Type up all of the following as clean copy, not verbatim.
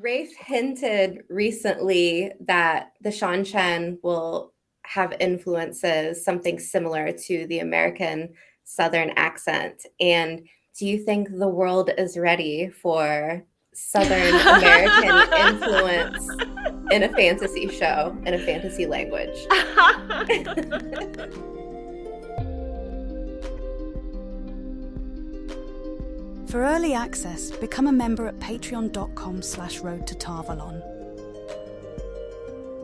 Rafe hinted recently that the Chen will have influences, something similar to the American Southern accent. And do you think the world is ready for Southern American influence in a fantasy show, in a fantasy language? For early access, become a member at patreon.com/road to Valon.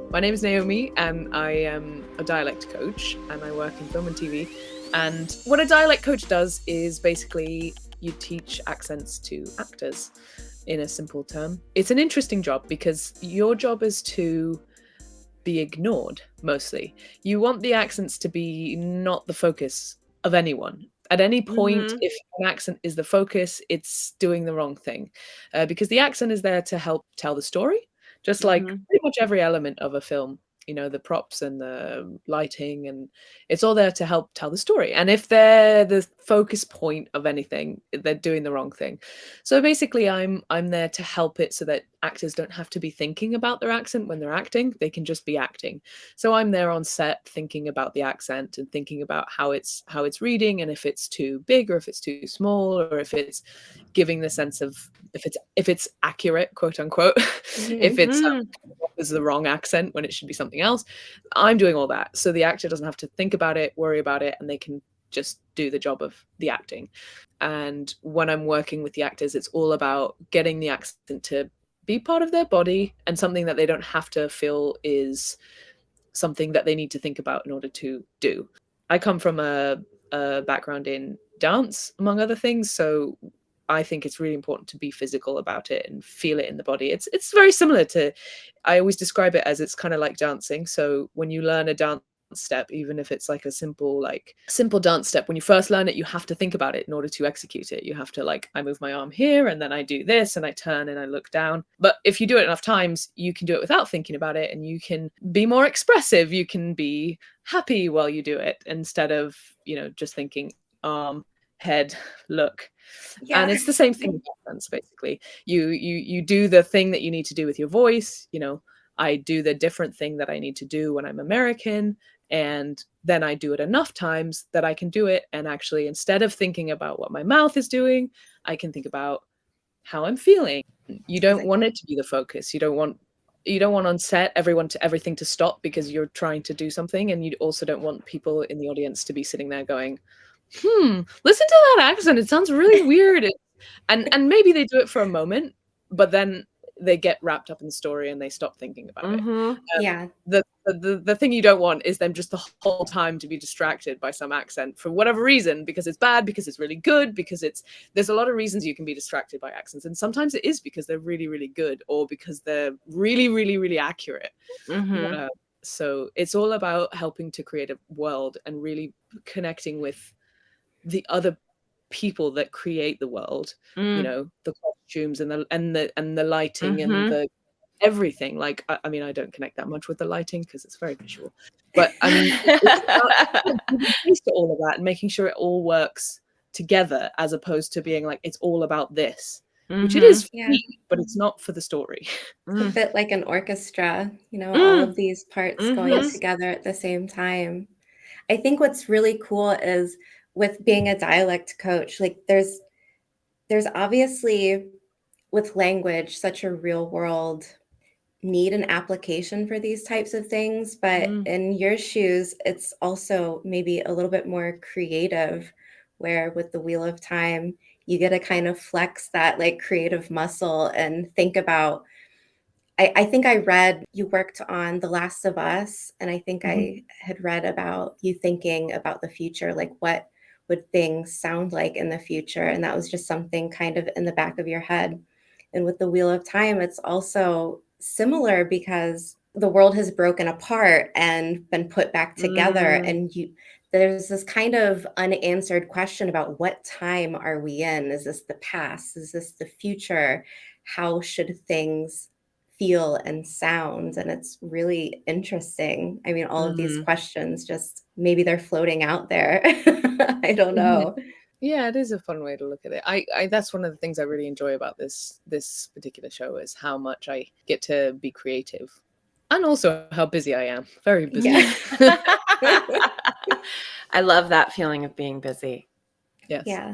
My name is Naomi and I am a dialect coach and I work in film and TV. And what a dialect coach does is basically you teach accents to actors in a simple term. It's an interesting job because your job is to be ignored mostly. You want the accents to be not the focus of anyone. At any point, if an accent is the focus, it's doing the wrong thing. Because the accent is there to help tell the story, just like pretty much every element of a film. You know, the props and the lighting, and it's all there to help tell the story. And if they're the focus point of anything, they're doing the wrong thing. So basically, I'm there to help it so that actors don't have to be thinking about their accent when they're acting. They can just be acting. So I'm there on set thinking about the accent and thinking about how it's reading, and if it's too big or if it's too small, or if it's giving the sense of if it's accurate, quote unquote, if it's is the wrong accent when it should be something else. I'm doing all that, so the actor doesn't have to think about it, worry about it, and they can just do the job of the acting. And when I'm working with the actors, it's all about getting the accent to be part of their body and something that they don't have to feel is something that they need to think about in order to do. I come from a background in dance, among other things, so I think it's really important to be physical about it and feel it in the body. It's very similar to, I always describe it as it's kind of like dancing. So when you learn a dance step, even if it's like a simple dance step, when you first learn it, you have to think about it in order to execute it. You have to, like, I move my arm here and then I do this and I turn and I look down. But if you do it enough times, you can do it without thinking about it, and you can be more expressive. You can be happy while you do it instead of, just thinking arm, head, look. Yeah. And it's the same thing with accents, basically. You do the thing that you need to do with your voice. I do the different thing that I need to do when I'm American, and then I do it enough times that I can do it. And actually, instead of thinking about what my mouth is doing, I can think about how I'm feeling. You don't want it to be the focus. You don't want on set everything to stop because you're trying to do something, and you also don't want people in the audience to be sitting there going, listen to that accent, it sounds really weird. And maybe they do it for a moment, but then they get wrapped up in the story and they stop thinking about it. Yeah. The thing you don't want is them just the whole time to be distracted by some accent for whatever reason, because it's bad, because it's really good, because there's a lot of reasons you can be distracted by accents, and sometimes it is because they're really, really good, or because they're really, really, really accurate. So it's all about helping to create a world and really connecting with the other people that create the world, the costumes and the lighting and the everything. Like, I mean, I don't connect that much with the lighting because it's very visual, but I mean, it's to all of that and making sure it all works together, as opposed to being like, it's all about this, which it is for me, but it's not for the story. It's a bit like an orchestra, all of these parts going together at the same time. I think what's really cool is, with being a dialect coach, like there's obviously with language such a real world need and application for these types of things, but in your shoes, it's also maybe a little bit more creative, where with the Wheel of Time, you get to kind of flex that like creative muscle and think about, I think I read you worked on The Last of Us, and I think I had read about you thinking about the future, like what would things sound like in the future? And that was just something kind of in the back of your head. And with the Wheel of Time, it's also similar because the world has broken apart and been put back together. And there's this kind of unanswered question about, what time are we in? Is this the past? Is this the future? How should things feel and sound? And it's really interesting. I mean, all of these questions, just maybe they're floating out there. I don't know. Yeah, it is a fun way to look at it. I that's one of the things I really enjoy about this particular show is how much I get to be creative. And also how busy I am. Very busy. Yeah. I love that feeling of being busy. Yes. Yeah.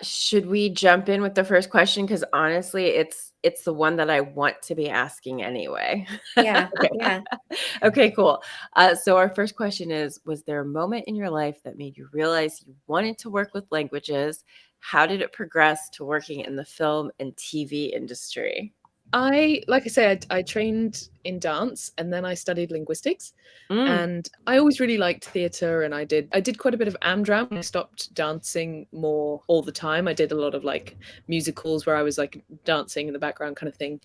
Should we jump in with the first question? Because honestly, it's the one that I want to be asking anyway. Yeah. Okay. Yeah. Okay, cool. So our first question is, was there a moment in your life that made you realize you wanted to work with languages? How did it progress to working in the film and TV industry? Like I said, I trained in dance and then I studied linguistics. Mm. And I always really liked theatre, and I did quite a bit of Amdram. I stopped dancing more all the time. I did a lot of like musicals where I was like dancing in the background kind of thing.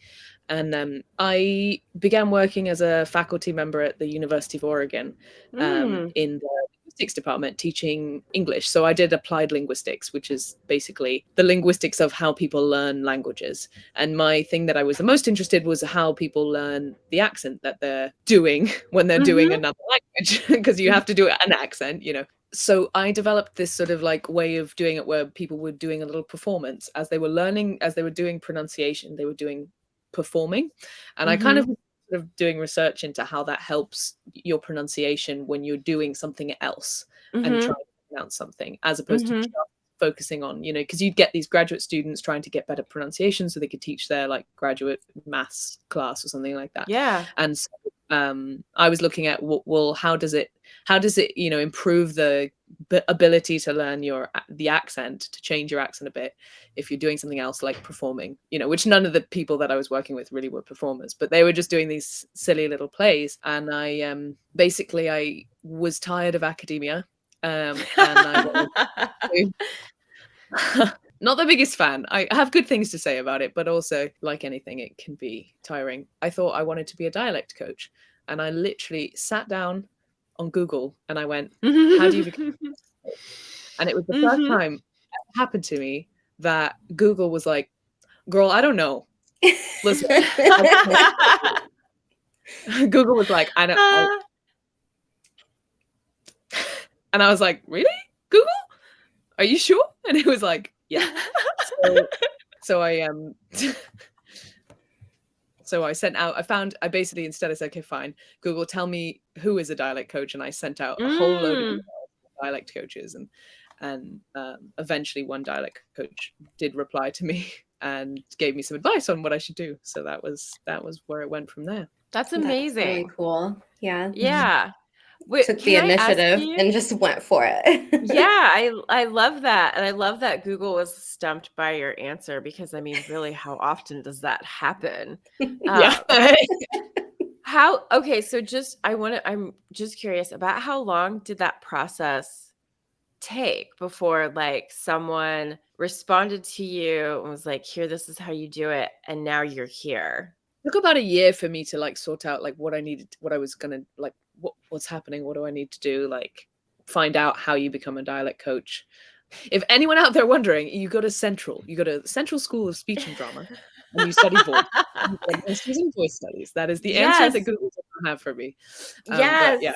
And I began working as a faculty member at the University of Oregon in the linguistics department teaching English. So I did applied linguistics, which is basically the linguistics of how people learn languages. And my thing that I was the most interested was how people learn the accent that they're doing when they're doing another language, because you have to do an accent, you know. So I developed this sort of like way of doing it where people were doing a little performance as they were learning, as they were doing pronunciation, they were doing performing. And I kind of sort of doing research into how that helps your pronunciation when you're doing something else and trying to pronounce something, as opposed to just focusing on, you know, because you'd get these graduate students trying to get better pronunciation so they could teach their like graduate maths class or something like that. Yeah. And so I was looking at, well, how does it, you know, improve the ability to learn the accent, to change your accent a bit if you're doing something else like performing, you know, which none of the people that I was working with really were performers, but they were just doing these silly little plays. And I basically I was tired of academia, and I wanted to not the biggest fan. I have good things to say about it, but also, like anything, it can be tiring. I thought I wanted to be a dialect coach, and I literally sat down on Google and I went, how do you become a coach? And it was the first time it happened to me that Google was like, girl, I don't know. Listen. Google was like, I don't. And I was like, really? Google? Are you sure? And it was like, yeah. So I so I sent out, I basically, instead I said, okay, fine, Google, tell me who is a dialect coach. And I sent out a whole load of emails to dialect coaches, and eventually one dialect coach did reply to me and gave me some advice on what I should do. So that was where it went from there. That's amazing. That's very cool. Yeah. Yeah. Took the initiative and just went for it. Yeah, I love that. And I love that Google was stumped by your answer, because I mean, really, how often does that happen? Yeah. Okay, so I'm just curious about how long did that process take before like someone responded to you and was like, here, this is how you do it, and now you're here? It took about a year for me to like sort out like what I needed, what I was gonna like, what's happening, what do I need to do, like find out how you become a dialect coach. If anyone out there wondering, you go to Central School of Speech and Drama, and you study voice. Voice studies. That is the answer that Google doesn't have for me. Yes. Yeah.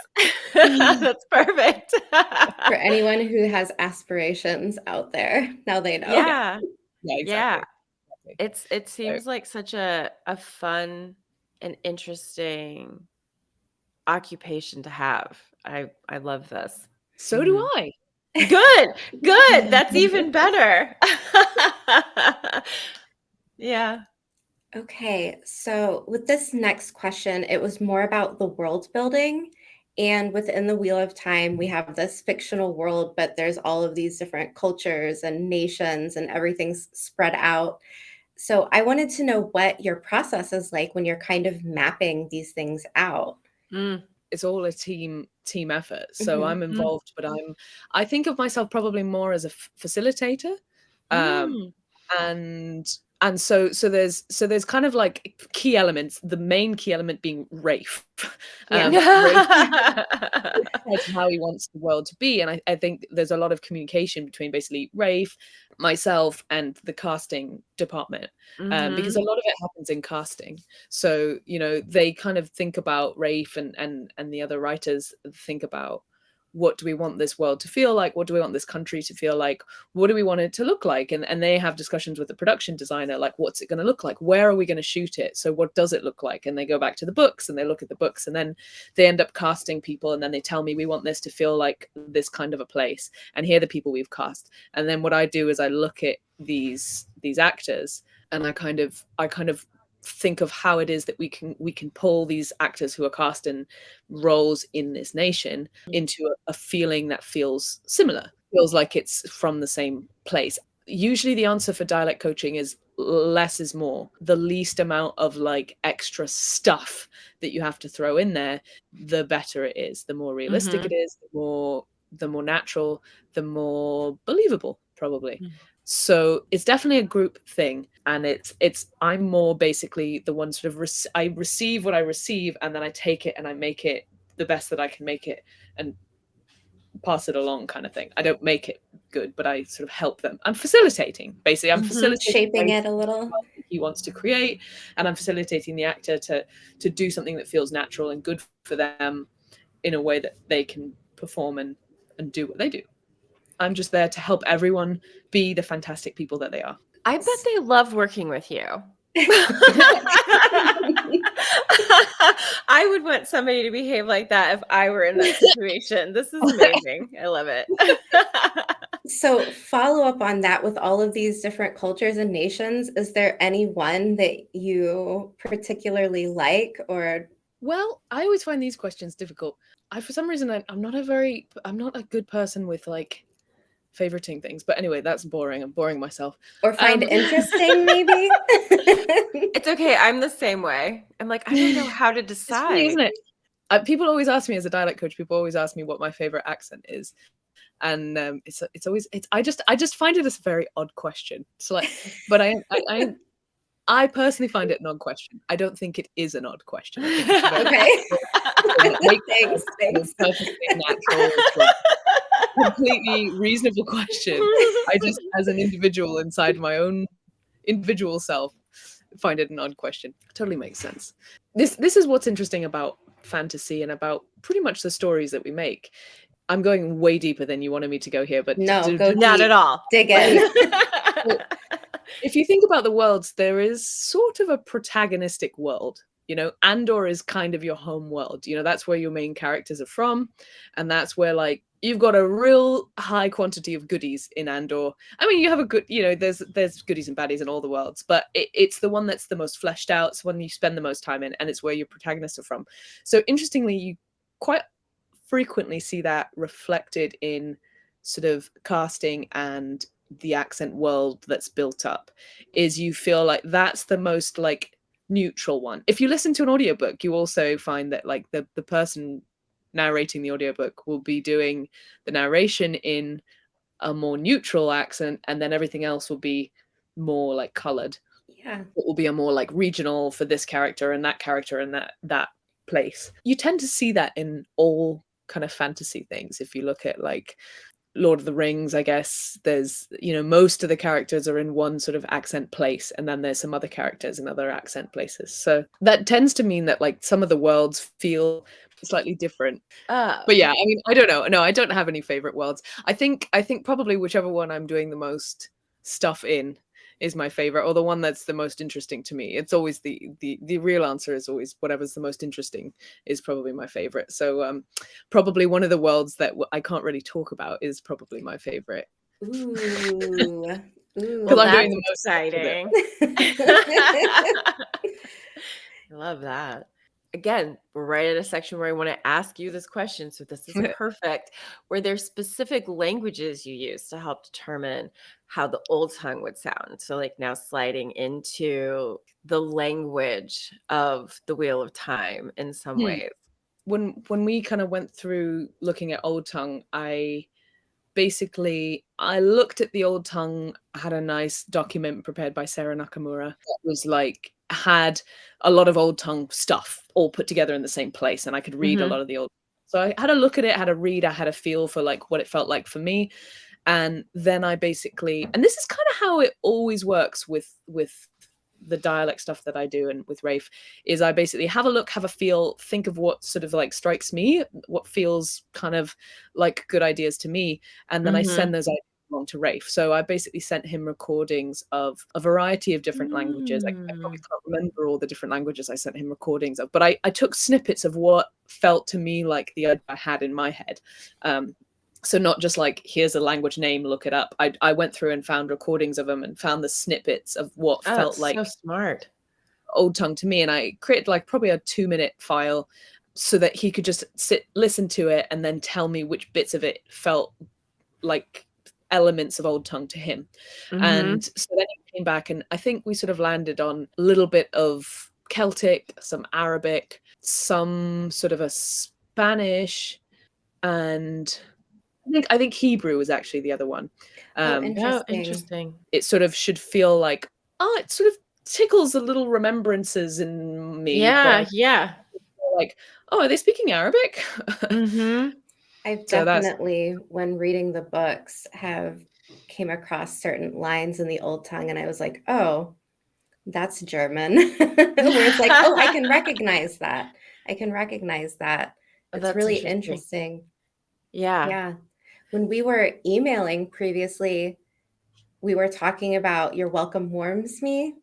That's perfect. For anyone who has aspirations out there, now they know. Yeah. Yeah, exactly. Yeah. It seems like such a fun and interesting occupation to have. I love this. So do I. Good. That's even better. Yeah. Okay, so with this next question, it was more about the world building. And within the Wheel of Time, we have this fictional world, but there's all of these different cultures and nations, and everything's spread out. So I wanted to know what your process is like when you're kind of mapping these things out. It's all a team effort. So I'm involved, but I think of myself probably more as a facilitator. And so there's kind of like key elements, the main key element being Rafe. Rafe how he wants the world to be. And I think there's a lot of communication between basically Rafe, myself, and the casting department, because a lot of it happens in casting. So, you know, they kind of think about Rafe, and the other writers think about what do we want this world to feel like? What do we want this country to feel like? What do we want it to look like? And they have discussions with the production designer, like, what's it going to look like? Where are we going to shoot it? So what does it look like? And they go back to the books and they look at the books, and then they end up casting people, and then they tell me, we want this to feel like this kind of a place, and here are the people we've cast. And then what I do is I look at these actors, and I kind of think of how it is that we can pull these actors who are cast in roles in this nation into a feeling that feels similar, feels like it's from the same place. Usually the answer for dialect coaching is less is more. The least amount of like extra stuff that you have to throw in there, the better it is. The more realistic it is, the more natural, the more believable, probably. So it's definitely a group thing, and it's I'm more basically the one sort of I receive what I receive, and then I take it and I make it the best that I can make it and pass it along, kind of thing. I don't make it good, but I sort of help them. I'm facilitating, basically. I'm facilitating, shaping it a little. He wants to create, and I'm facilitating the actor to do something that feels natural and good for them in a way that they can perform and do what they do. I'm just there to help everyone be the fantastic people that they are. I bet they love working with you. I would want somebody to behave like that if I were in that situation. This is amazing. I love it. So follow up on that, with all of these different cultures and nations, is there any one that you particularly like? Or well, I always find these questions difficult. For some reason I'm not a good person with like favoriting things, but anyway, that's boring. I'm boring myself. Or find interesting, maybe. It's okay. I'm the same way. I'm like, I don't know how to decide. It's funny, isn't it? People always ask me, as a dialect coach, people always ask me what my favorite accent is, and it's always I just find it a very odd question. So like, but I personally find it an odd question. I don't think it is an odd question. I think it's Thanks. perfectly natural, completely reasonable question. I just, as an individual inside my own individual self, find it an odd question. Totally makes sense. This is what's interesting about fantasy and about pretty much the stories that we make. I'm going way deeper than you wanted me to go here, but no, not at all. Dig in. If you think about the worlds, there is sort of a protagonistic world. You know, Andor is kind of your home world. You know, that's where your main characters are from, and that's where like you've got a real high quantity of goodies in Andor. I mean, you have a good, you know, there's goodies and baddies in all the worlds, but it's the one that's the most fleshed out. It's one you spend the most time in, and it's where your protagonists are from. So interestingly, you quite frequently see that reflected in sort of casting and the accent world that's built up. Is you feel like that's the most like neutral one. If you listen to an audiobook, you also find that like the person narrating the audiobook will be doing the narration in a more neutral accent, and then everything else will be more like colored. Yeah, it will be a more like regional for this character and that place. You tend to see that in all kind of fantasy things. If you look at like Lord of the Rings, I guess there's, you know, most of the characters are in one sort of accent place, and then there's some other characters in other accent places. So that tends to mean that like some of the worlds feel slightly different. But yeah, I mean, I don't know. No, I don't have any favorite worlds. I think probably whichever one I'm doing the most stuff in is my favorite, or the one that's the most interesting to me. It's always the real answer is always whatever's the most interesting is probably my favorite. So probably one of the worlds that I can't really talk about is probably my favorite. Ooh. Well, I'm doing the most exciting. I love that. Again, we're right at a section where I want to ask you this question. So this is perfect. Were there specific languages you use to help determine how the old tongue would sound? So like now sliding into the language of the Wheel of Time in some ways. When we kind of went through looking at Old Tongue, I looked at the Old Tongue, had a nice document prepared by Sarah Nakamura that was like, had a lot of Old Tongue stuff all put together in the same place, and I could read a lot of the old. So I had a look at it, had a read, I had a feel for like what it felt like for me, and then I basically, and this is kind of how it always works with the dialect stuff that I do and with Rafe is I basically have a look, have a feel, think of what sort of like strikes me, what feels kind of like good ideas to me, and then I send those ideas along to Rafe. So I basically sent him recordings of a variety of different languages. I probably can't remember all the different languages I sent him recordings of, but I took snippets of what felt to me like the idea I had in my head. So not just like, here's a language name, look it up. I went through and found recordings of them and found the snippets of what felt like so smart Old Tongue to me. And I created like probably a 2-minute file so that he could just listen to it and then tell me which bits of it felt like elements of Old Tongue to him. And so then he came back, and I think we sort of landed on a little bit of Celtic, some Arabic, some sort of a Spanish, and I think Hebrew was actually the other one. Interesting. It sort of should feel like, it sort of tickles the little remembrances in me. Like, are they speaking Arabic? I've definitely, when reading the books, have came across certain lines in the Old Tongue, and I was like, oh, that's German. Where it's like, oh, I can recognize that. It's really interesting. Yeah. When we were emailing previously, we were talking about Your Welcome Warms Me,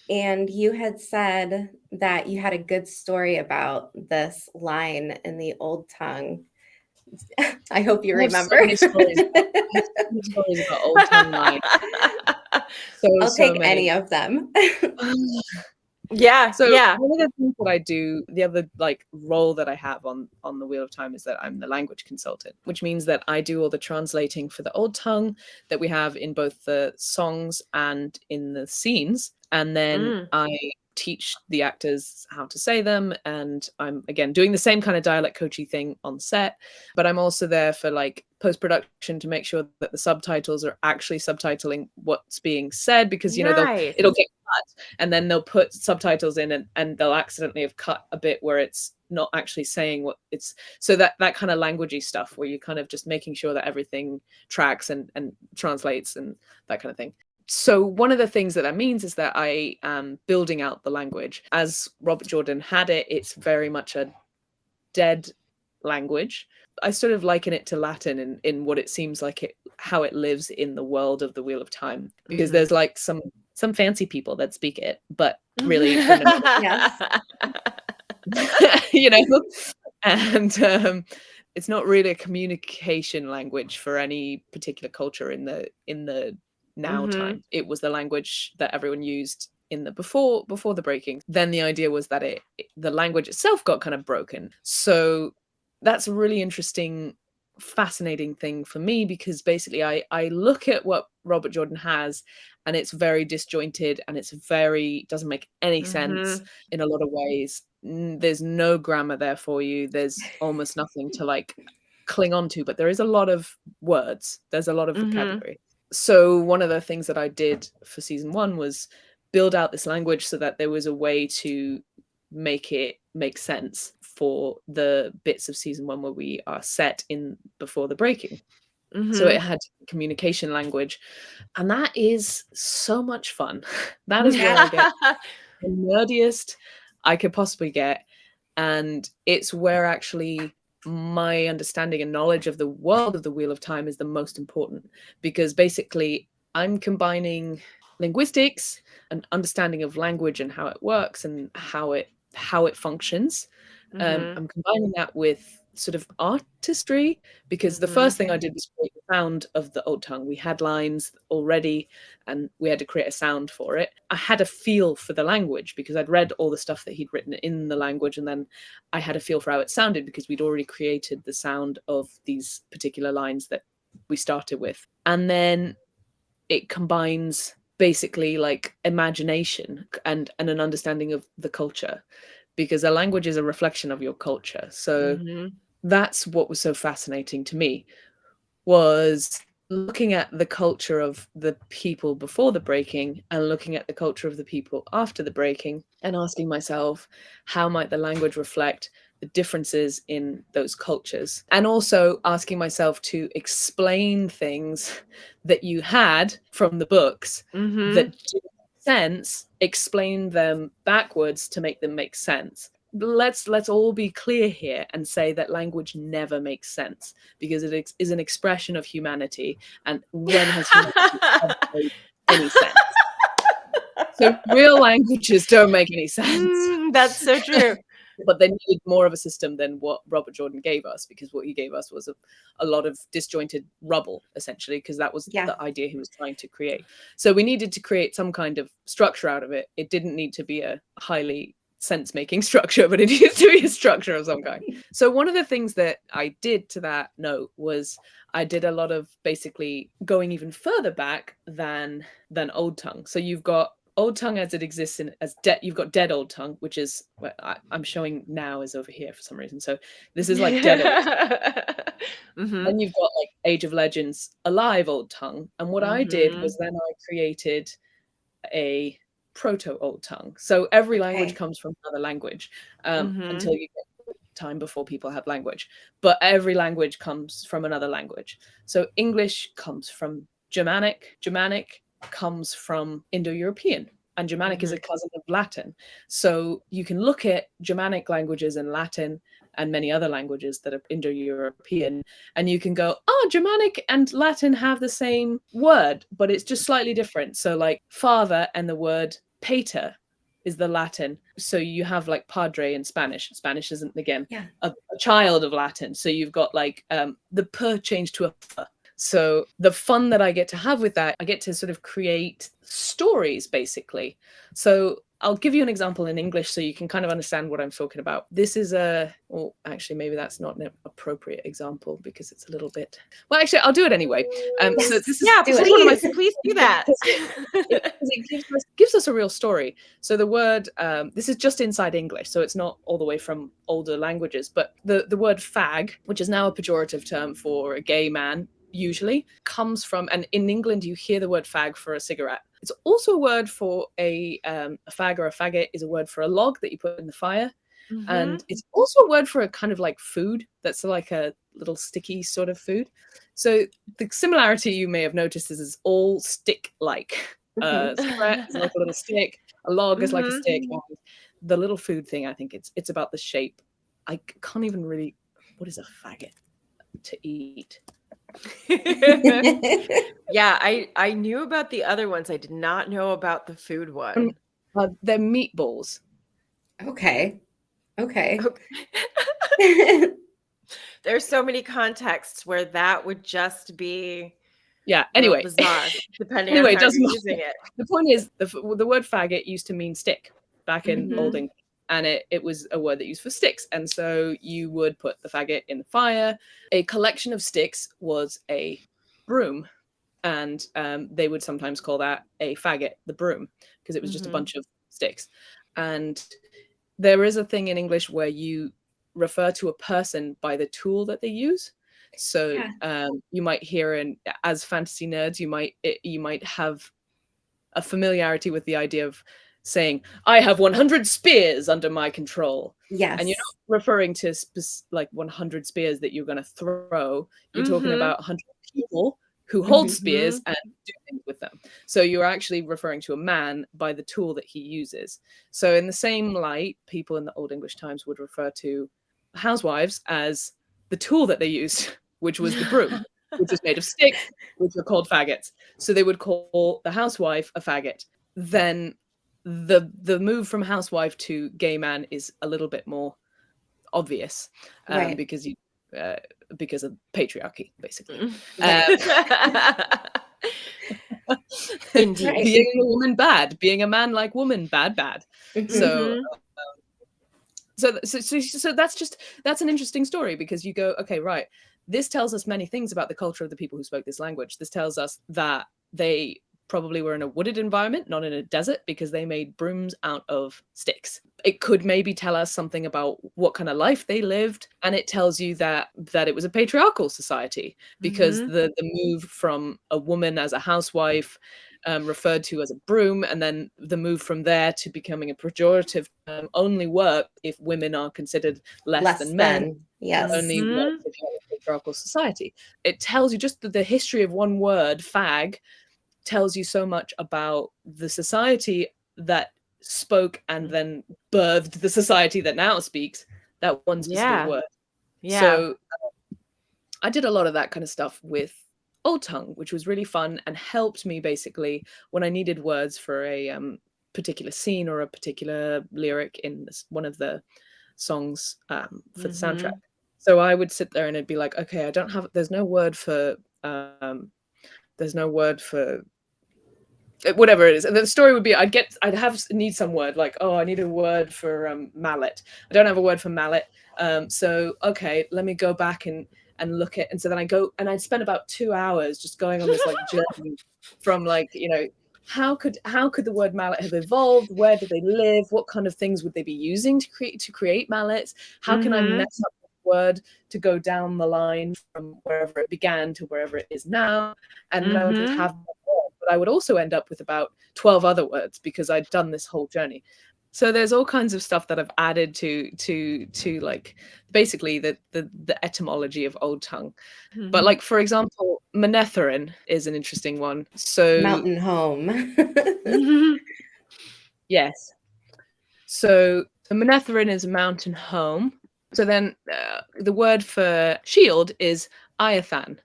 and you had said that you had a good story about this line in the Old Tongue. I hope you remember. So many stories about Old Tongue line. I'll take any of them. One of the things that I do, the other like role that I have on the Wheel of Time, is that I'm the language consultant, which means that I do all the translating for the Old Tongue that we have in both the songs and in the scenes, and then I teach the actors how to say them, and I'm again doing the same kind of dialect coachy thing on set, but I'm also there for like post-production to make sure that the subtitles are actually subtitling what's being said, because it'll get cut, and then they'll put subtitles in, and they'll accidentally have cut a bit where it's not actually saying what it's, so that kind of languagey stuff where you're kind of just making sure that everything tracks and translates and that kind of thing. So one of the things that means is that I am building out the language. As Robert Jordan had it, it's very much a dead language. I sort of liken it to Latin in what it seems like how it lives in the world of the Wheel of Time, because there's like some fancy people that speak it, but really for and it's not really a communication language for any particular culture in the now time. It was the language that everyone used in the before the breaking. Then the idea was that the language itself got kind of broken. So that's a really interesting, fascinating thing for me, because basically I look at what Robert Jordan has, and it's very disjointed, and doesn't make any sense in a lot of ways. There's no grammar there for you. There's almost nothing to like cling on to, but there is a lot of words. There's a lot of vocabulary. So one of the things that I did for season 1 was build out this language so that there was a way to make it make sense for the bits of season 1 where we are set in before the breaking. So it had communication language, and that is so much fun. That is where I get the nerdiest I could possibly get, and it's where actually my understanding and knowledge of the world of the Wheel of Time is the most important, because basically I'm combining linguistics and understanding of language and how it works and how it functions. I'm combining that with sort of artistry, because the first thing I did was create the sound of the Old Tongue. We had lines already and we had to create a sound for it. I had a feel for the language because I'd read all the stuff that he'd written in the language, and then I had a feel for how it sounded because we'd already created the sound of these particular lines that we started with. And then it combines basically like imagination and an understanding of the culture, because a language is a reflection of your culture. So that's what was so fascinating to me, was looking at the culture of the people before the breaking and looking at the culture of the people after the breaking, and asking myself, how might the language reflect the differences in those cultures? And also asking myself to explain things that you had from the books that didn't make sense, explain them backwards to make them make sense. Let's all be clear here and say that language never makes sense, because it is an expression of humanity, and when has humanity ever made any sense? So real languages don't make any sense. That's so true. But they needed more of a system than what Robert Jordan gave us, because what he gave us was a lot of disjointed rubble, essentially, because that was the idea he was trying to create. So we needed to create some kind of structure out of it. It didn't need to be a highly sense-making structure, but it needed to be a structure of some kind. So one of the things that I did to that note was I did a lot of basically going even further back than Old Tongue. So you've got Old Tongue as it exists you've got Dead Old Tongue, which is what I'm showing now is over here for some reason. So this is like Dead Old Tongue. Then you've got like Age of Legends, Alive Old Tongue. And what I did was then I created a Proto Old Tongue. So every language comes from another language until you get time before people have language. But every language comes from another language. So English comes from Germanic. Germanic comes from Indo-European, and Germanic is a cousin of Latin. So you can look at Germanic languages and Latin and many other languages that are Indo-European, and you can go, oh, Germanic and Latin have the same word, but it's just slightly different. So like father and the word pater is the Latin. So you have like padre in Spanish. Spanish isn't, again, a child of Latin. So you've got like the per changed to a f. So the fun that I get to have with that, I get to sort of create stories, basically. So I'll give you an example in English so you can kind of understand what I'm talking about. This is actually, maybe that's not an appropriate example because it's a little bit, well, actually, I'll do it anyway. So this is, Please do that. It gives us a real story. So the word, this is just inside English, so it's not all the way from older languages, but the word fag, which is now a pejorative term for a gay man, usually comes from, and in England you hear the word fag for a cigarette. It's also a word for a fag or a faggot is a word for a log that you put in the fire. And it's also a word for a kind of like food that's like a little sticky sort of food. So the similarity you may have noticed is all stick-like. Cigarette is like a little stick, a log is like a stick, and the little food thing, I think it's about the shape. I can't even really, what is a faggot to eat? Yeah, I knew about the other ones. I did not know about the food one. They're meatballs. Okay. There's so many contexts where that would just be anyway bizarre, depending on how you're using it. The point is the word faggot used to mean stick back in Old English. And it was a word that used for sticks. And so you would put the faggot in the fire. A collection of sticks was a broom. And they would sometimes call that a faggot, the broom, because it was just a bunch of sticks. And there is a thing in English where you refer to a person by the tool that they use. So you might hear, as fantasy nerds, you might have a familiarity with the idea of saying, I have 100 spears under my control. Yes. And you're not referring to like 100 spears that you're going to throw. You're talking about 100 people who hold spears and do things with them. So you're actually referring to a man by the tool that he uses. So in the same light, people in the Old English times would refer to housewives as the tool that they used, which was the broom, which was made of sticks, which were called faggots. So they would call the housewife a faggot. Then the move from housewife to gay man is a little bit more obvious, because of patriarchy, basically. Indeed. Being a woman bad, being a man like woman bad. So that's an interesting story, because you go, okay, right, this tells us many things about the culture of the people who spoke this language. This tells us that they probably were in a wooded environment, not in a desert, because they made brooms out of sticks. It could maybe tell us something about what kind of life they lived, and it tells you that it was a patriarchal society, because the move from a woman as a housewife, referred to as a broom, and then the move from there to becoming a pejorative term only work if women are considered less than men. Yes. Only works if you have a patriarchal society. It tells you just the history of one word, fag, tells you so much about the society that spoke and then birthed the society that now speaks that one specific word. So I did a lot of that kind of stuff with Old Tongue, which was really fun and helped me basically when I needed words for a particular scene or a particular lyric in one of the songs for the soundtrack. So I would sit there and it'd be like, okay, there's no word for whatever it is. And the story would be I'd need some word, like, oh, I need a word for mallet. I don't have a word for mallet. So okay, let me go back and look at, and so then I go and I'd spend about 2 hours just going on this like journey from like, how could the word mallet have evolved? Where do they live? What kind of things would they be using to create mallets? How can I mess up the word to go down the line from wherever it began to wherever it is now? And then I would have but I would also end up with about 12 other words because I'd done this whole journey. So there's all kinds of stuff that I've added to like basically the etymology of Old Tongue. But like, for example, Manetherin is an interesting one. So mountain home. Yes. So the Manetherin is mountain home. So then the word for shield is Iathan.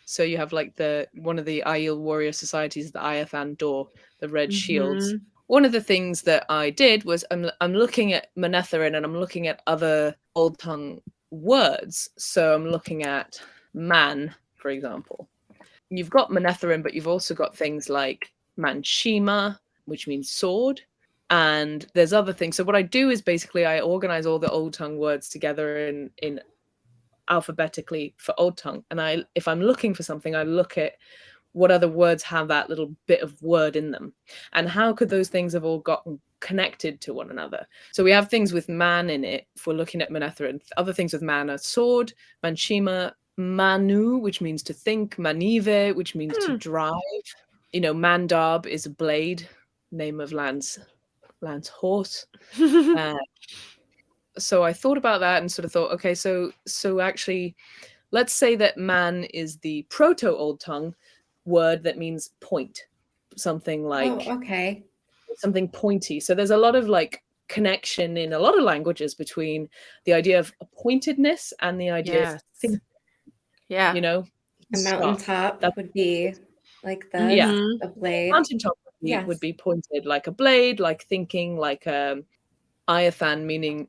So you have like one of the Aiel warrior societies, the Iathan door, the red shields. One of the things that I did was I'm looking at Manetherin and I'm looking at other Old Tongue words. So I'm looking at man, for example. You've got Manetherin, but you've also got things like Manshima, which means sword. And there's other things. So what I do is basically I organize all the Old Tongue words together in alphabetically for Old Tongue. And if I'm looking for something, I look at what other words have that little bit of word in them. And how could those things have all gotten connected to one another? So we have things with man in it, if we're looking at Manetherin. Other things with man are sword, Manshima, Manu, which means to think, Manive, which means to drive. Mandab is a blade, name of Lan's horse. So I thought about that and sort of thought, okay, so actually, let's say that man is the Proto-Old Tongue word that means point, something like something pointy. So there's a lot of like connection in a lot of languages between the idea of pointedness and the idea of thinking. Yeah. A mountaintop would be like the blade. Mountaintop would be pointed like a blade, like thinking, like Iathan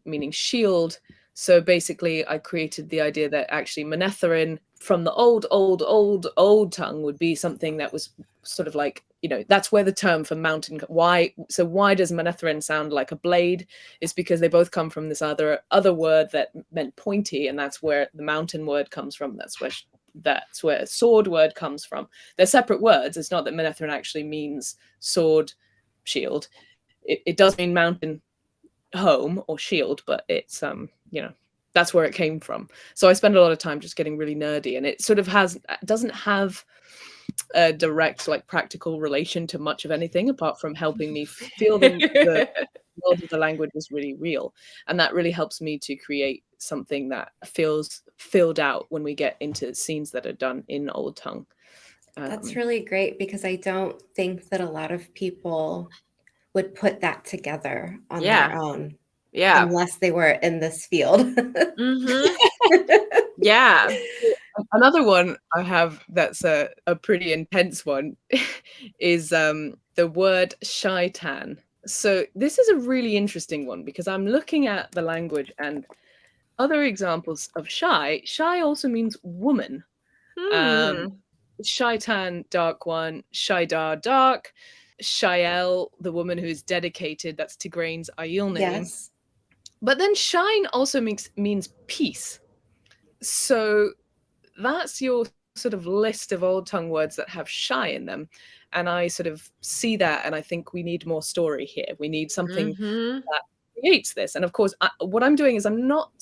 meaning shield. So basically I created the idea that actually Manetherin from the old tongue would be something that was sort of like, that's where the term for mountain, why does Manetherin sound like a blade? It's because they both come from this other word that meant pointy, and that's where the mountain word comes from. That's where sword word comes from. They're separate words. It's not that Manetherin actually means sword, shield. It does mean mountain home or shield, but it's that's where it came from. So I spend a lot of time just getting really nerdy, and it sort of doesn't have a direct like practical relation to much of anything apart from helping me feel the world of the language is really real, and that really helps me to create something that feels filled out when we get into scenes that are done in Old Tongue. That's really great, because I don't think that a lot of people would put that together on their own. Yeah. Unless they were in this field. Yeah. Another one I have that's a pretty intense one is the word shaitan. So this is a really interesting one because I'm looking at the language and other examples of shy. Shy also means woman. Shaitan, dark one. Shaidar, dark. Shael, the woman who is dedicated. That's Tigraine's Aiel name. Yes. But then shine also means peace. So that's your sort of list of Old Tongue words that have shy in them. And I sort of see that and I think we need more story here. We need something that creates this. And of course, what I'm doing is I'm not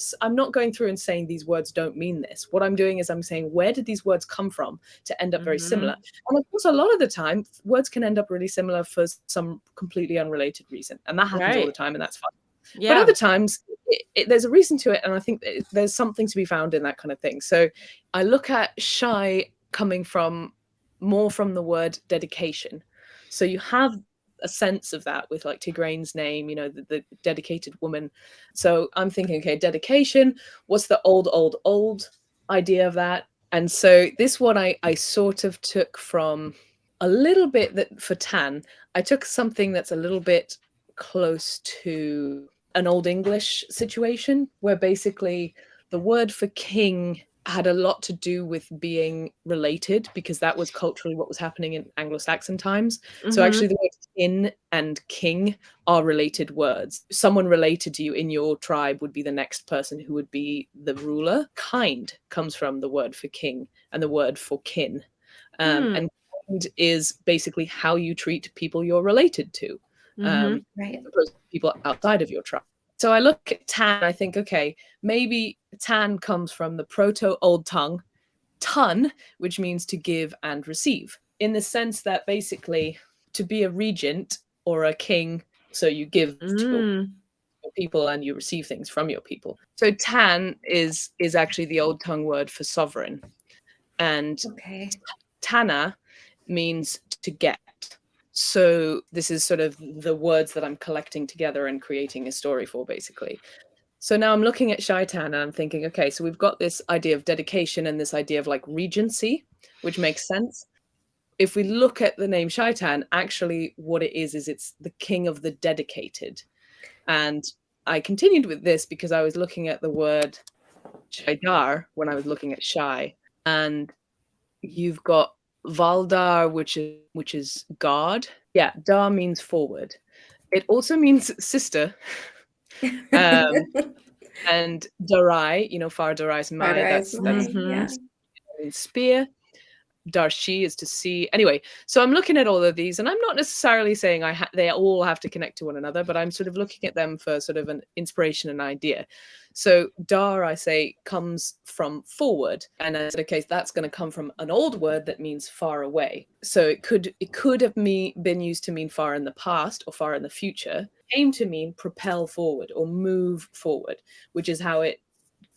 going through and saying these words don't mean this. What I'm doing is I'm saying, where did these words come from to end up very similar? And of course, a lot of the time, words can end up really similar for some completely unrelated reason. And that happens all the time, and that's fine. Yeah. But other times there's a reason to it, and I think there's something to be found in that kind of thing. So I look at shy coming from more from the word dedication. So you have a sense of that with like Tigraine's name, the dedicated woman. So I'm thinking, okay, dedication, what's the old idea of that? And so this one I sort of took from a little bit that for Tan, I took something that's a little bit close to an Old English situation where basically the word for king had a lot to do with being related, because that was culturally what was happening in Anglo-Saxon times. So actually the words kin and king are related words. Someone related to you in your tribe would be the next person who would be the ruler. Kind comes from the word for king and the word for kin. And kind is basically how you treat people you're related to, Right. as opposed to people outside of your tribe. So I look at Tan, I think, okay, maybe Tan comes from the Proto-Old Tongue, Tun, which means to give and receive, in the sense that basically to be a regent or a king, so you give to your people and you receive things from your people. So Tan is actually the Old Tongue word for sovereign. And Okay. Tana means to get. So this is sort of the words that I'm collecting together and creating a story for, basically. So now I'm looking at shaitan and I'm thinking, okay, so we've got this idea of dedication and this idea of like regency, which makes sense. If we look at the name shaitan, actually what it is it's the king of the dedicated. And I continued with this because I was looking at the word shaidar when I was looking at shai. And you've got Valdar, which is God. Yeah, Dar means forward. It also means sister. And Darai, Far Darai's Mai, that's Yeah. means spear. Darshi is to see. Anyway, so I'm looking at all of these, and I'm not necessarily saying they all have to connect to one another, but I'm sort of looking at them for sort of an inspiration and idea. So Dar, I say, comes from forward, and I said, okay, that's going to come from an old word that means far away. So it could have been used to mean far in the past or far in the future. It came to mean propel forward or move forward, which is how it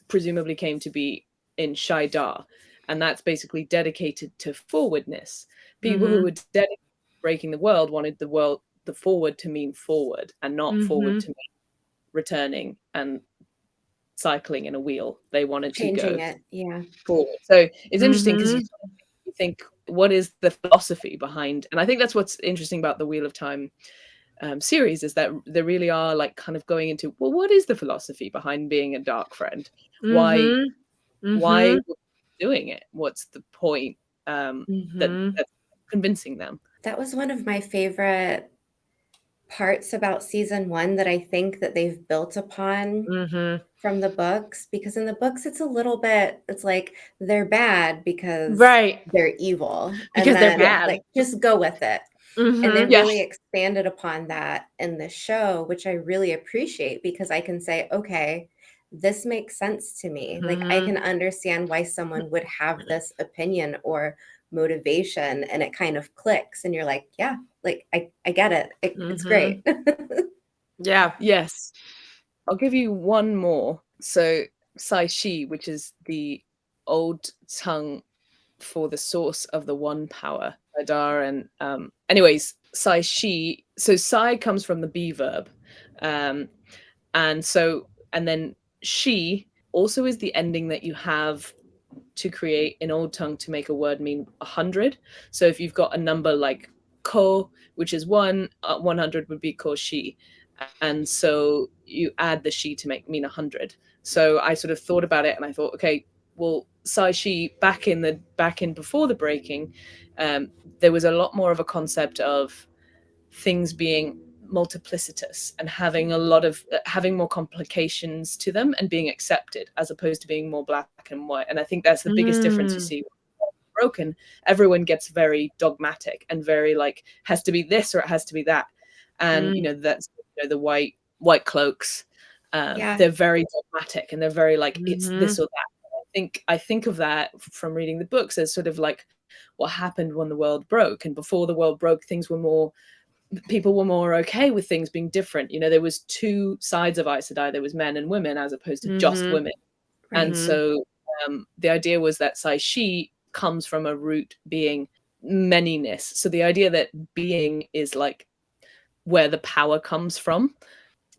presumably came to be in Shaidar. And that's basically dedicated to forwardness. People who were dedicated to breaking the world wanted the forward to mean forward and not forward to mean returning and cycling in a wheel. They wanted Changing to it. Yeah. go forward. So it's interesting because you think, what is the philosophy behind? And I think that's what's interesting about the Wheel of Time series, is that they really are like kind of going into, well, what is the philosophy behind being a dark friend? Why doing it? What's the point that's convincing them? That was one of my favorite parts about season 1 that I think that they've built upon from the books, because in the books it's like they're bad because they're evil, Because and they're then bad. like just go with it. And they Yes. really expanded upon that in the show, which I really appreciate, because I can say, okay, this makes sense to me. Like I can understand why someone would have this opinion or motivation, and it kind of clicks and you're like, yeah, like I get it. It's great. Yeah. Yes. I'll give you one more. So Sai Shi, which is the old tongue for the source of the one power, Adar. And anyways, Sai Shi. So Sai comes from the be verb. And then she also is the ending that you have to create in old tongue to make a word mean 100. So if you've got a number like ko, which is 1, 100 would be ko shi. And so you add the she to mean 100. So I sort of thought about it and I thought, okay, well, sai shi back in before the breaking, there was a lot more of a concept of things being multiplicitous and having more complications to them and being accepted, as opposed to being more black and white. And I think that's the biggest difference you see. Broken, everyone gets very dogmatic and very like, has to be this or it has to be that. And that's the white cloaks, they're very dogmatic and they're very like, it's this or that. I think of that from reading the books as sort of like what happened when the world broke. And before the world broke, people were more okay with things being different. There was two sides of Aes Sedai. There was men and women, as opposed to just women. Right. And so the idea was that Sai Shi comes from a root being manyness. So the idea that being is like where the power comes from.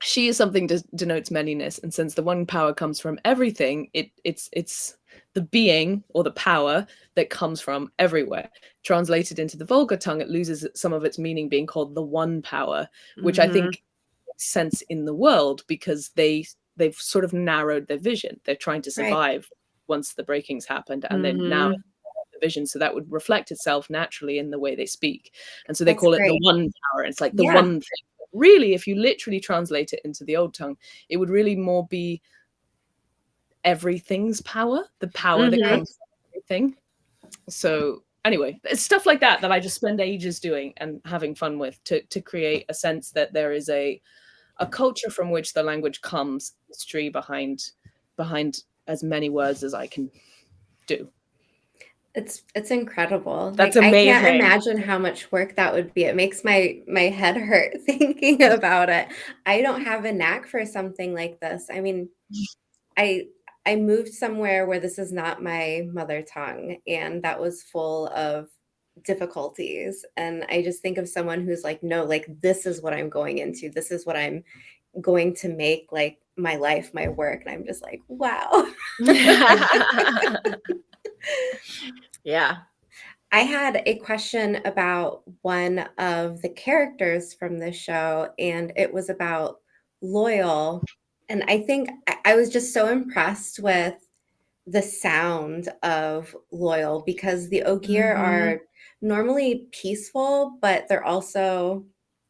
She is something denotes manyness, and since the one power comes from everything, it's the being or the power that comes from everywhere. Translated into the vulgar tongue, it loses some of its meaning, being called the one power, which I think makes sense in the world because they've sort of narrowed their vision. They're trying to survive once the breakings happened, and then now the vision, so that would reflect itself naturally in the way they speak, and so they call it the one power. It's like the one thing. Really, if you literally translate it into the old tongue, it would really more be everything's power, the power that comes from everything. So anyway, it's stuff like that I just spend ages doing and having fun with to create a sense that there is a culture from which the language comes, history behind as many words as I can do. It's incredible. That's like amazing. I can't imagine how much work that would be. It makes my head hurt thinking about it. I don't have a knack for something like this. I mean, I moved somewhere where this is not my mother tongue, and that was full of difficulties. And I just think of someone who's like, no, like this is what I'm going into. This is what I'm going to make like my life, my work. And I'm just like, wow. Yeah. I had a question about one of the characters from the show, and it was about Loyal. And I think I was just so impressed with the sound of Loyal because the Ogier are normally peaceful, but they're also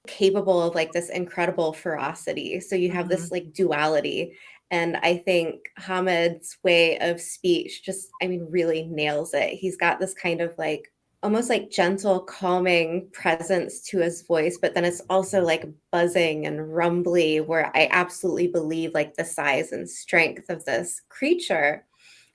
capable of like this incredible ferocity. So you have this like duality. And I think Hamid's way of speech just, I mean, really nails it. He's got this kind of like almost like gentle, calming presence to his voice, but then it's also like buzzing and rumbly, where I absolutely believe like the size and strength of this creature.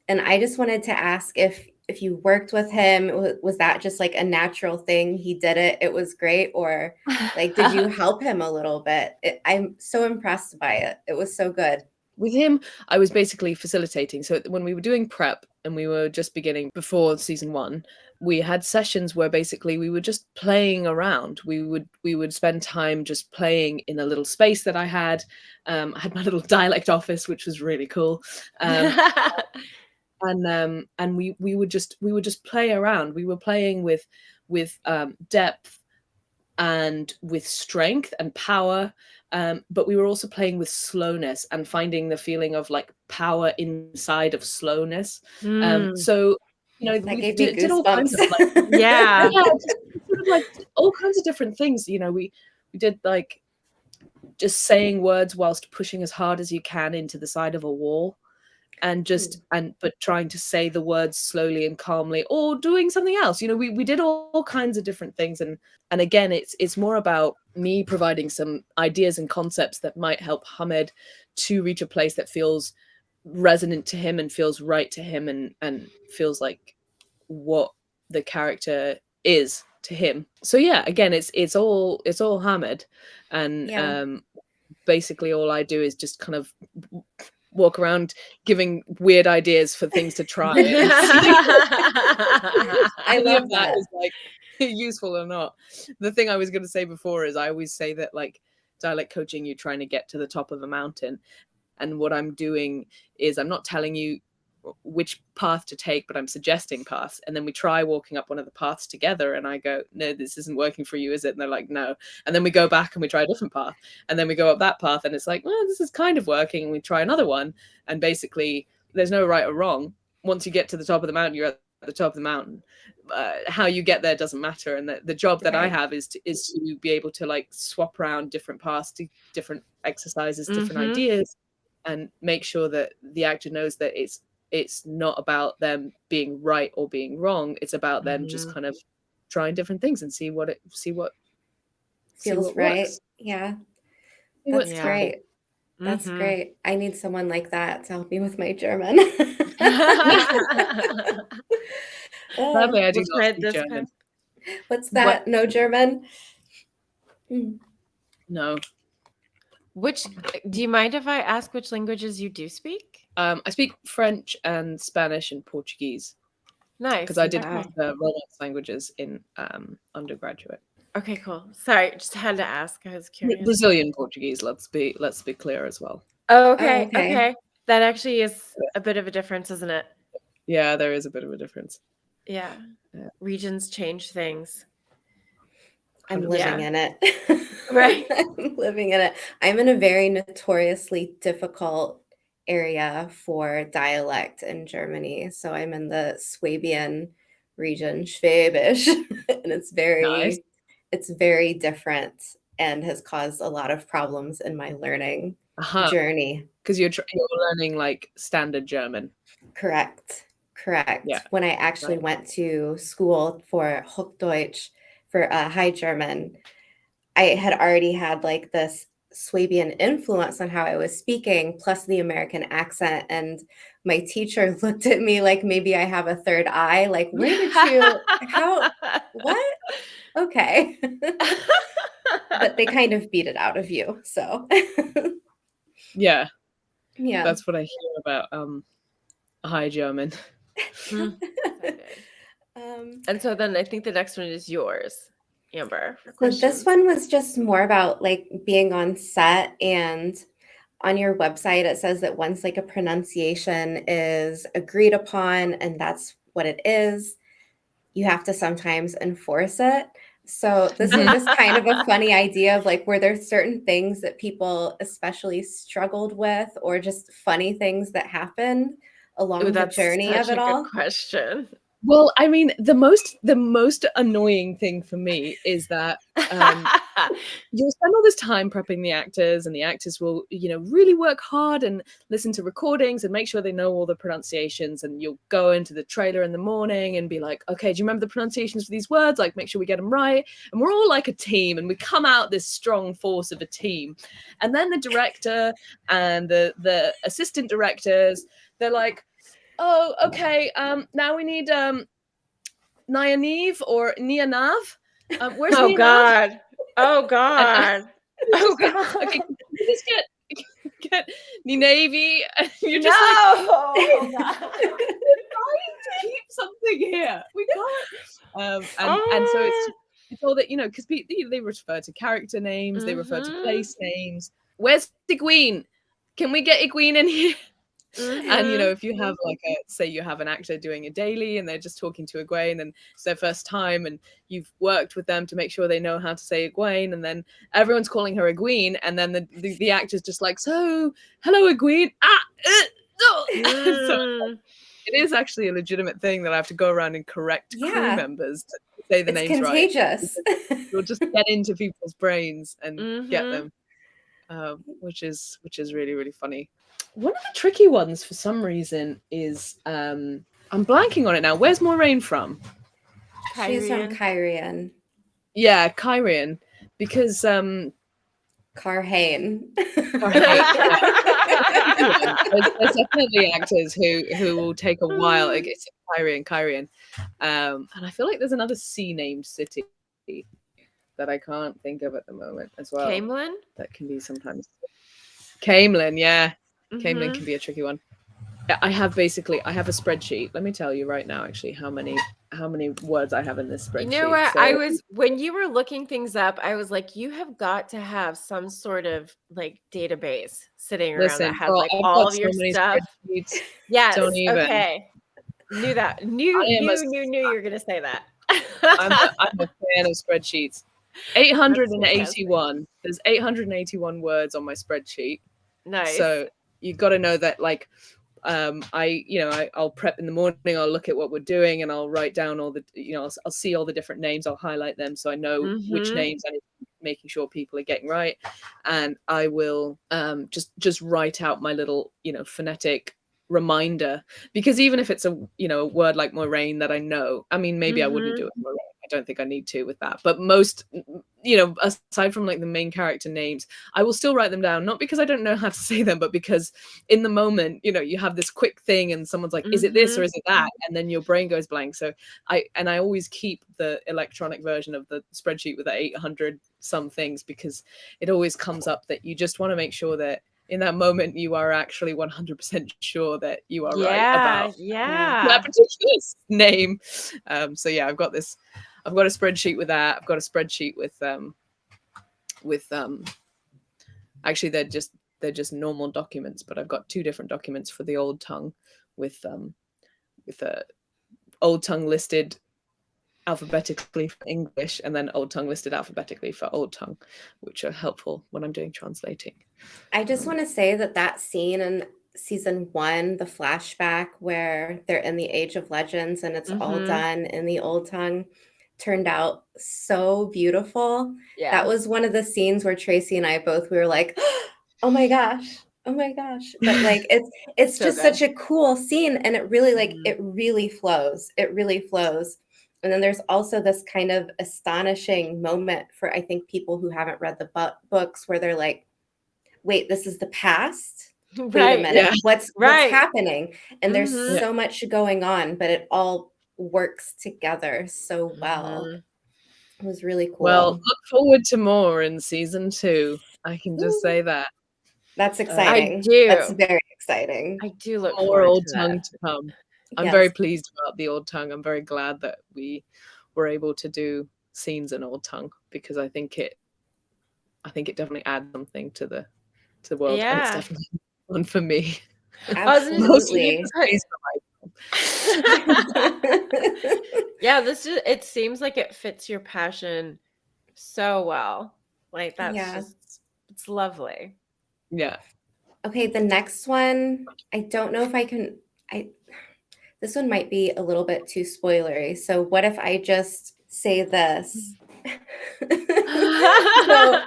And I just wanted to ask if you worked with him, was that just like a natural thing? He did it, it was great, or like did you help him a little bit? I'm so impressed by it. It was so good. With him, I was basically facilitating. So when we were doing prep and we were just beginning before season 1, we had sessions where basically we were just playing around. We would spend time just playing in a little space that I had. I had my little dialect office, which was really cool. And we would just play around. We were playing with depth and with strength and power, but we were also playing with slowness and finding the feeling of like power inside of slowness. So That we gave me did all kinds of goosebumps. like Yeah. just sort of like all kinds of different things. We did like just saying words whilst pushing as hard as you can into the side of a wall, and just but trying to say the words slowly and calmly, or doing something else. We did all kinds of different things, and again it's more about me providing some ideas and concepts that might help Hamid to reach a place that feels resonant to him and feels right to him, and feels like what the character is to him. So yeah, again it's all Hamid, and basically all I do is just kind of walk around giving weird ideas for things to try. I love that. Is like useful or not. The thing I was going to say before is I always say that like dialect coaching, you're trying to get to the top of a mountain, and what I'm doing is I'm not telling you which path to take, but I'm suggesting paths, and then we try walking up one of the paths together, and I go, no, this isn't working for you, is it? And they're like, no. And then we go back and we try a different path, and then we go up that path, and it's like, well, this is kind of working, and we try another one. And basically there's no right or wrong. Once you get to the top of the mountain, you're at the top of the mountain. How you get there doesn't matter. And the job that I have is to be able to like swap around different paths, to different exercises, different ideas, and make sure that the actor knows that it's not about them being right or being wrong. It's about them just kind of trying different things and see what feels right. Works. Yeah. That's great. That's great. I need someone like that to help me with my German. Sadly, I do not speak German. What's that? No German? No. Do you mind if I ask which languages you do speak? I speak French and Spanish and Portuguese. Nice. Because I did Wow. the Romance languages in undergraduate. Okay, cool. Sorry, just had to ask. I was curious. Brazilian Portuguese. Let's be clear as well. Oh, okay. Oh, okay. Okay. That actually is a bit of a difference, isn't it? Yeah, there is a bit of a difference. Yeah. Regions change things. I'm living Yeah. in it. Right. I'm living in it. I'm in a very notoriously difficult area for dialect in Germany. So I'm in the Swabian region, Schwäbisch, and Nice. it's very different and has caused a lot of problems in my learning journey. Because you're learning like standard German. Correct. Yeah. When I actually went to school for Hochdeutsch, for High German, I had already had like this Swabian influence on how I was speaking, plus the American accent. And my teacher looked at me like maybe I have a third eye. Like, where did you, what? Okay. But they kind of beat it out of you. So, yeah. Yeah. That's what I hear about High German. And so then I think the next one is yours, Amber. So this one was just more about like being on set, and on your website it says that once like a pronunciation is agreed upon and that's what it is, you have to sometimes enforce it. So this is just kind of a funny idea of like, were there certain things that people especially struggled with, or just funny things that happened along the journey of it all? Good question. Well, I mean, the most annoying thing for me is that you'll spend all this time prepping the actors, and the actors will, really work hard and listen to recordings and make sure they know all the pronunciations. And you'll go into the trailer in the morning and be like, okay, do you remember the pronunciations for these words? Like, make sure we get them right. And we're all like a team, and we come out this strong force of a team. And then the director and the assistant directors, they're like, oh, okay. Now we need Nyanav or Nianav. Where's Oh Nianav? God! Oh God! Oh God! Okay, can you just get Ninavi? You're just oh God. We're trying to keep something here. We can't. And so it's all that, because they refer to character names, they refer to place names. Where's Egwene? Can we get Egwene in here? And if you have like say you have an actor doing a daily and they're just talking to Egwene and it's their first time, and you've worked with them to make sure they know how to say Egwene, and then everyone's calling her Egwene, and then the actor's just like, so hello Egwene. So it is actually a legitimate thing that I have to go around and correct crew members to say the names contagious. Right. You'll just get into people's brains and get them, which is really, really funny. One of the tricky ones for some reason is I'm blanking on it now. Where's Moraine from? She's from Kyrian. Yeah, Kyrian, because Carhane. There's definitely actors who will take a while. It's Kyrian, and I feel like there's another C named city that I can't think of at the moment as well. Camelin? That can be sometimes. Camelin, yeah. Camelin can be a tricky one. I have a spreadsheet. Let me tell you right now, actually, how many words I have in this spreadsheet. You know what? So, when you were looking things up, I was like, you have got to have some sort of like database sitting around that has like all of your stuff. Yes. Don't even. Okay. Knew that. Knew you were gonna say that. I'm a fan of spreadsheets. 881. There's 881 words on my spreadsheet. Nice. So you got to know that, like, I'll prep in the morning. I'll look at what we're doing, and I'll write down all the, I'll see all the different names. I'll highlight them so I know which names I'm making sure people are getting right, and I will just write out my little, phonetic reminder, because even if it's a word like Moraine that I know, I mean, maybe I wouldn't do it. I don't think I need to with that, but most, aside from like the main character names, I will still write them down, not because I don't know how to say them, but because in the moment, you have this quick thing and someone's like, is it this or is it that? And then your brain goes blank. So I always keep the electronic version of the spreadsheet with the 800 some things, because it always comes up that you just want to make sure that in that moment you are actually 100% sure that you are right about that particular name. So yeah, I've got a spreadsheet with that. I've got a spreadsheet with actually they're just normal documents, but I've got 2 different documents for the Old Tongue with Old Tongue listed alphabetically for English, and then Old Tongue listed alphabetically for Old Tongue, which are helpful when I'm doing translating. I just want to say that scene in season 1, the flashback where they're in the Age of Legends and it's all done in the Old Tongue, turned out so beautiful. Yeah. That was one of the scenes where Tracy and I we were like, oh my gosh. But like it's So just good. such a cool scene, and it really it really flows. And then there's also this kind of astonishing moment for, I think, people who haven't read the books, where they're like, wait, this is the past? Wait a minute. Yeah. What's happening? And there's so much going on, but it all works together so well. It was really cool. Well, look forward to more in season 2. I can just say that. That's exciting. I do. That's very exciting. I do look more forward Old to Tongue that. to come. I'm very pleased about the Old Tongue. I'm very glad that we were able to do scenes in Old Tongue, because I think it definitely adds something to the world, and it's definitely fun for me. Absolutely. Yeah, it seems like it fits your passion so well. Like that's it's lovely. Yeah. Okay, the next one, I don't know if I can this one might be a little bit too spoilery. So what if I just say this? So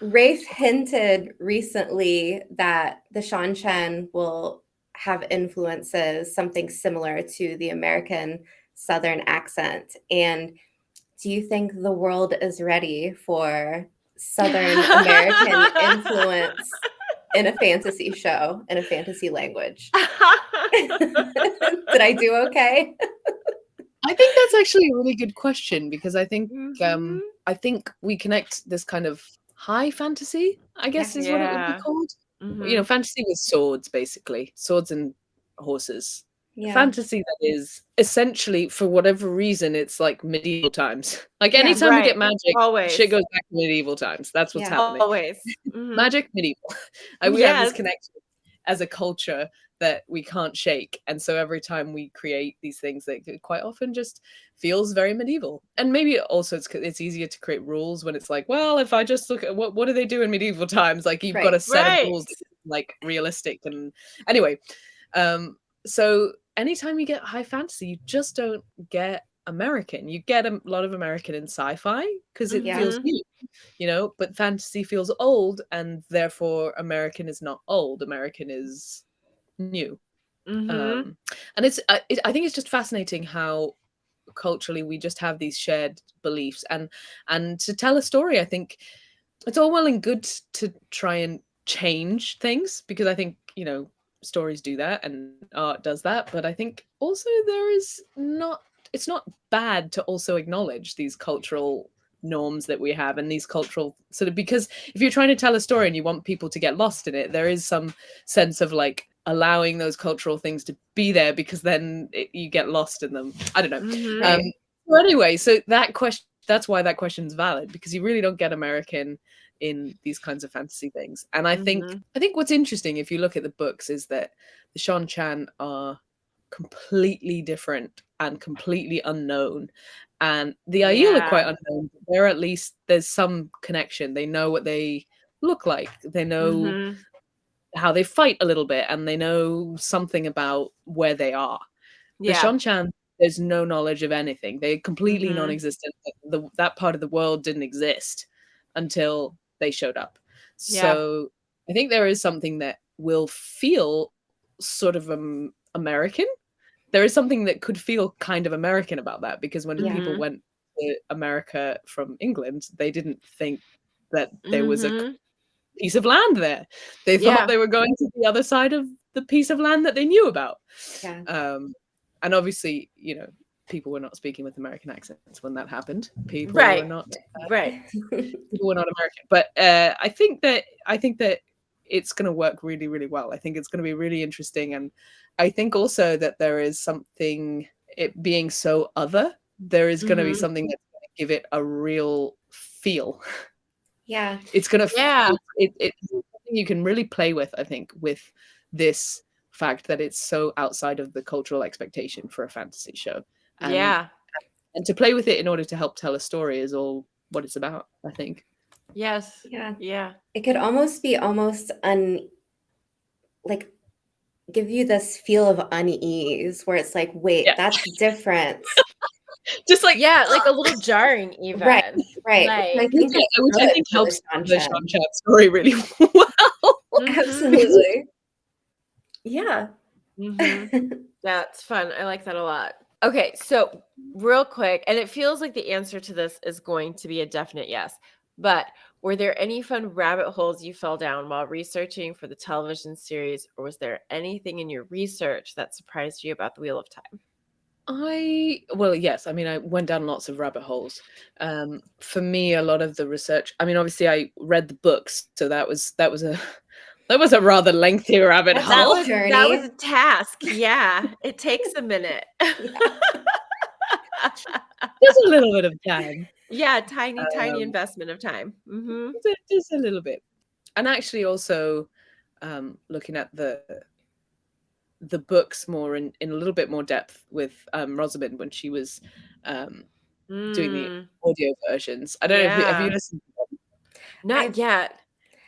Rafe hinted recently that the Chen will have influences, something similar to the American Southern accent. And do you think the world is ready for Southern American influence in a fantasy show, in a fantasy language? Did I do okay? I think that's actually a really good question, because I think I think we connect this kind of high fantasy, I guess is what it would be called. You know, fantasy with swords, basically. Swords and horses. Yeah. Fantasy that is essentially, for whatever reason, it's like medieval times. Like anytime we get magic, shit goes back to medieval times. That's what's happening. Always. Magic, medieval. We have this connection as a culture that we can't shake. And so every time we create these things, that quite often just feels very medieval. And maybe also it's easier to create rules when it's like, well, if I just look at what do they do in medieval times? Like you've got a set of rules that are, like, realistic. And anyway, so anytime you get high fantasy, you just don't get American. You get a lot of American in sci-fi because it feels new, you know, but fantasy feels old, and therefore American is not old. American is new. And I think it's just fascinating how culturally we just have these shared beliefs, and to tell a story, I think it's all well and good to try and change things, because I think, you know, stories do that and art does that, but I think also it's not bad to also acknowledge these cultural norms that we have, and these cultural sort of, because if you're trying to tell a story and you want people to get lost in it, there is some sense of like allowing those cultural things to be there, because then you get lost in them. I don't know. So anyway, so that's why that question's valid, because you really don't get American in these kinds of fantasy things. And I think what's interesting, if you look at the books, is that the Chen are completely different and completely unknown, and the Aiel are quite unknown. They're, at least there's some connection. They know what they look like, they know how they fight a little bit, and they know something about where they are. The Chen, there's no knowledge of anything. They're completely non-existent. That part of the world didn't exist until they showed up. So I think there is something that will feel sort of American. There is something that could feel kind of American about that, because when people went to America from England, they didn't think that there was a piece of land there. They thought they were going to the other side of the piece of land that they knew about. And obviously, you know, people were not speaking with American accents when that happened. People were not people were not American. But I think that it's going to work really, really well. I think it's going to be really interesting. And I think also that there is something, it being so other, there is going to be something that's going to give it a real feel. Yeah. It's going to, Yeah. it's something you can really play with, I think, with this fact that it's so outside of the cultural expectation for a fantasy show. And to play with it in order to help tell a story is all what it's about, I think. Yes. Yeah. Yeah. It could almost be like give you this feel of unease where it's like, wait, that's different. Just like, like a little jarring even. Right. Like, Which I think helps the Sean Chan story really well. Absolutely. Yeah. That's fun. I like that a lot. Okay, so real quick, and it feels like the answer to this is going to be a definite yes, but were there any fun rabbit holes you fell down while researching for the television series, or was there anything in your research that surprised you about the Wheel of Time? Well, yes. I mean, I went down lots of rabbit holes. For me, a lot of the research, I mean, obviously I read the books, so that was a rather lengthy rabbit hole. That was a task. Yeah, it takes a minute. Just a little bit of time. Yeah, tiny investment of time. Just a little bit. And actually also looking at the books more in a little bit more depth with Rosamund when she was doing the audio versions. I don't know, have you listened to them? Not yet,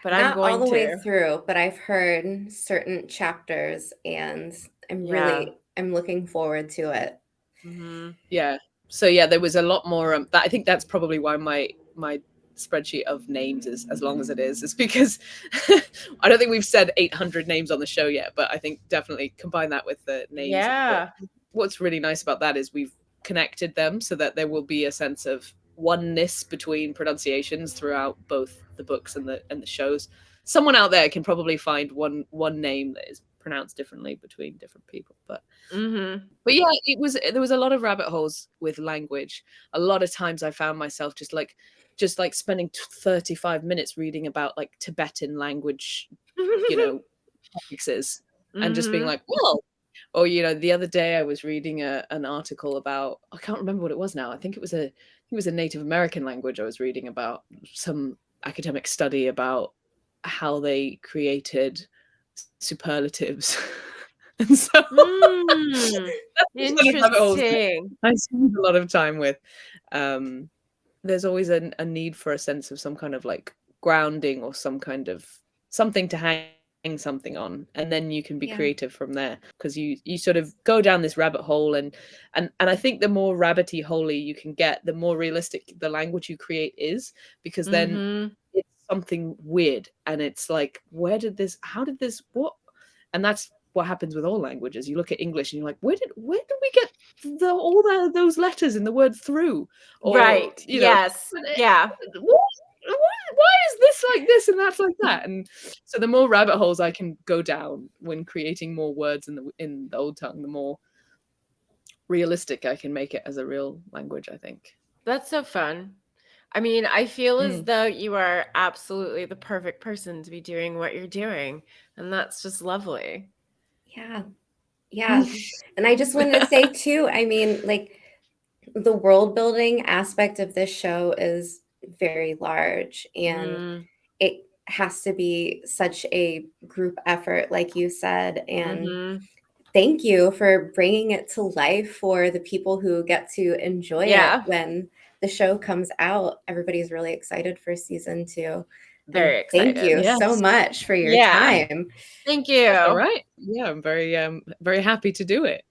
but I'm not going all the to. way through, but I've heard certain chapters and I'm looking forward to it. Yeah. So yeah, there was a lot more. I think that's probably why my spreadsheet of names is as long as it is because I don't think we've said 800 names on the show yet, but I think definitely combine that with the names. Yeah. What's really nice about that is we've connected them so that there will be a sense of oneness between pronunciations throughout both the books and the shows. Someone out there can probably find one name that is pronounced differently between different people, but yeah, there was a lot of rabbit holes with language. A lot of times I found myself just like spending 35 minutes reading about like Tibetan language, prefixes, and just being like, well, or the other day I was reading an article about, I can't remember what it was now. I think it was a Native American language I was reading about, some academic study about how they created superlatives. And so interesting. I spend a lot of time with. There's always a need for a sense of some kind of like grounding or some kind of something to hang something on, and then you can be creative from there, because you sort of go down this rabbit hole, and I think the more rabbity holy you can get, the more realistic the language you create is, because then it's something weird and it's like, how did this what? And that's what happens with all languages. You look at English and you're like, where did we get those letters in the word through? Or, right. Yes. Yeah. Why is this like this and that's like that? And so the more rabbit holes I can go down when creating more words in the old tongue, the more realistic I can make it as a real language, I think. That's so fun. I mean, I feel as though you are absolutely the perfect person to be doing what you're doing, and that's just lovely. Yeah. And I just wanted to say too, I mean, like, the world building aspect of this show is very large, and it has to be such a group effort, like you said. And thank you for bringing it to life for the people who get to enjoy it when the show comes out. Everybody's really excited for season 2. Very excited. Thank you so much for your time. Thank you. All right. Yeah, I'm very happy to do it.